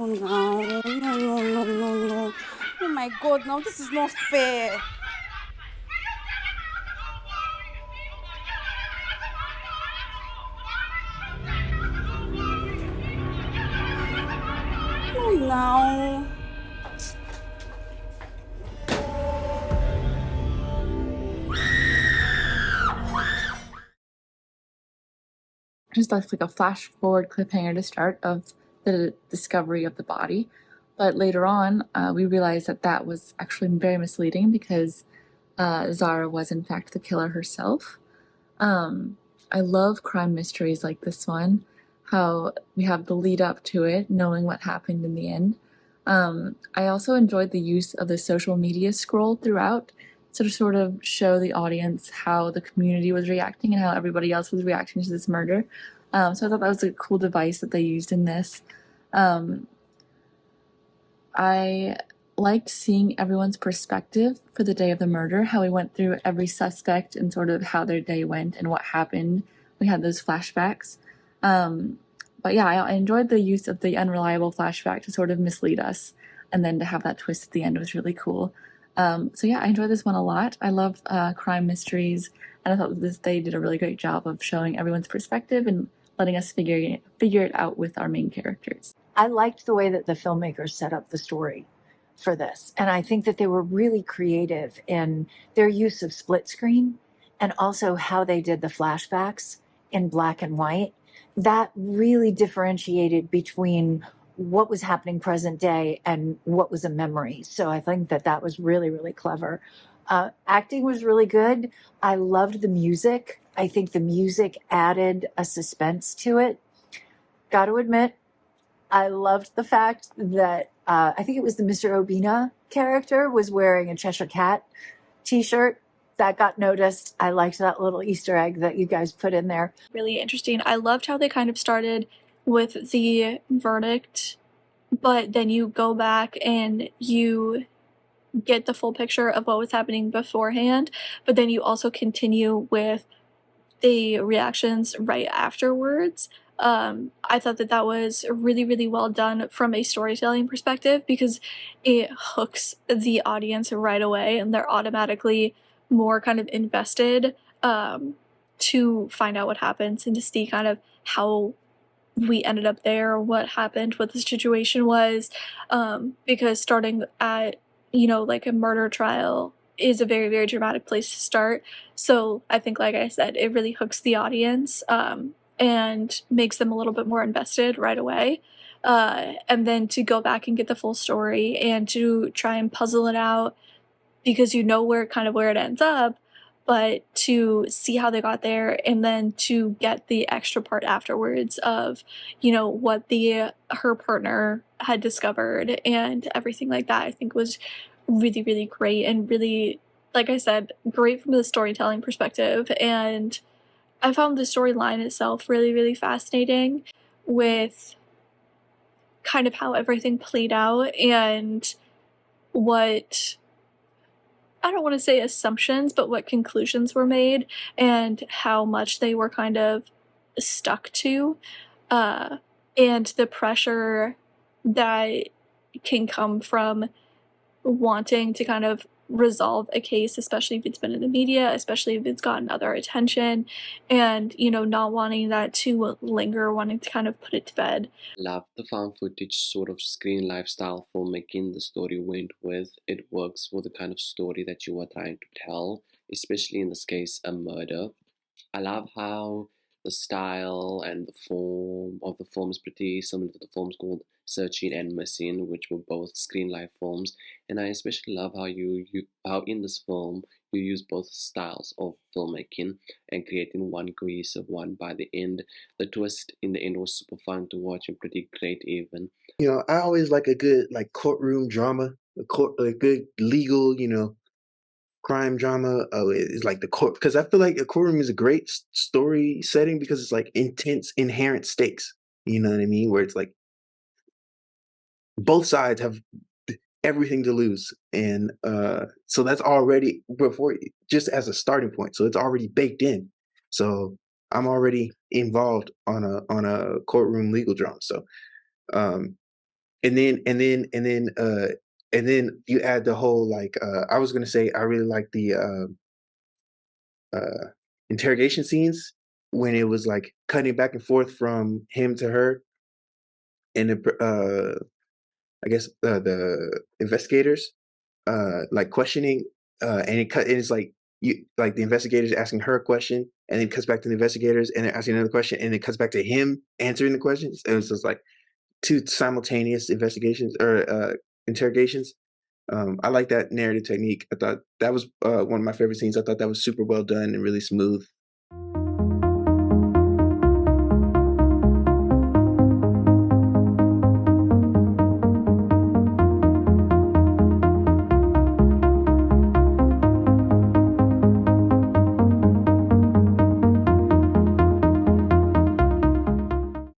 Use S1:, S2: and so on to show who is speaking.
S1: no, no. Oh my God, now this is not fair. No, now.
S2: Just like a flash forward cliffhanger to start of the discovery of the body. But later on, we realized that that was actually very misleading because Zara was in fact the killer herself. I love crime mysteries like this one, how we have the lead up to it, knowing what happened in the end. I also enjoyed the use of the social media scroll throughout to sort of show the audience how the community was reacting and how everybody else was reacting to this murder. So I thought that was a cool device that they used in this. Um, I liked seeing everyone's perspective for the day of the murder, how we went through every suspect and sort of how their day went and what happened. We had those flashbacks. But yeah, I enjoyed the use of the unreliable flashback to sort of mislead us, and then to have that twist at the end was really cool. So yeah, I enjoyed this one a lot. I love crime mysteries, and I thought they did a really great job of showing everyone's perspective and letting us figure it out with our main characters.
S3: I liked the way that the filmmakers set up the story for this. And I think that they were really creative in their use of split screen and also how they did the flashbacks in black and white. That really differentiated between what was happening present day and what was a memory. So I think that that was really, really clever. Acting was really good. I loved the music. I think the music added a suspense to it. Got to admit, I loved the fact that I think it was the Mr. Obinna character was wearing a Cheshire Cat t-shirt. That got noticed. I liked that little Easter egg that you guys put in there.
S4: Really interesting. I loved how they kind of started with the verdict, but then you go back and you get the full picture of what was happening beforehand, but then you also continue with the reactions right afterwards. I thought that that was really, really well done from a storytelling perspective because it hooks the audience right away and they're automatically more kind of invested to find out what happens and to see kind of how we ended up there, what happened, what the situation was, because starting at, like a murder trial is a very, very dramatic place to start. So I think, like I said, it really hooks the audience and makes them a little bit more invested right away. And then to go back and get the full story and to try and puzzle it out because you know where it ends up, but to see how they got there and then to get the extra part afterwards of, what her partner had discovered and everything like that, I think was really, really great and really, like I said, great from the storytelling perspective. And I found the storyline itself really, really fascinating with kind of how everything played out and what, I don't want to say assumptions, but what conclusions were made and how much they were kind of stuck to, uh, and the pressure that can come from wanting to kind of resolve a case, especially if it's been in the media, especially if it's gotten other attention, and not wanting that to linger, wanting to kind of put it to bed.
S5: Love the found footage sort of screen lifestyle filmmaking the story went with. It works for the kind of story that you are trying to tell, especially in this case, a murder. I love how the style and the form of the film is pretty similar to the films called Searching and Missing, which were both screen life films. And I especially love how how in this film you use both styles of filmmaking and creating one cohesive one by the end. The twist in the end was super fun to watch and pretty great even.
S6: I always like a good courtroom drama, a good legal, crime drama. It's like the court, because I feel like a courtroom is a great story setting because it's like intense, inherent stakes. You know what I mean? Where it's like both sides have everything to lose, and so that's already before, just as a starting point. So it's already baked in. So I'm already involved on a courtroom legal drama. So um, and then you add the whole like I was gonna say I really like the interrogation scenes when it was like cutting back and forth from him to her, and I guess the investigators like questioning, and it's like you like the investigators asking her a question, and then it cuts back to the investigators and they're asking another question, and it cuts back to him answering the questions, and it's just like two simultaneous investigations or interrogations. I like that narrative technique. I thought that was one of my favorite scenes. I thought that was super well done and really smooth.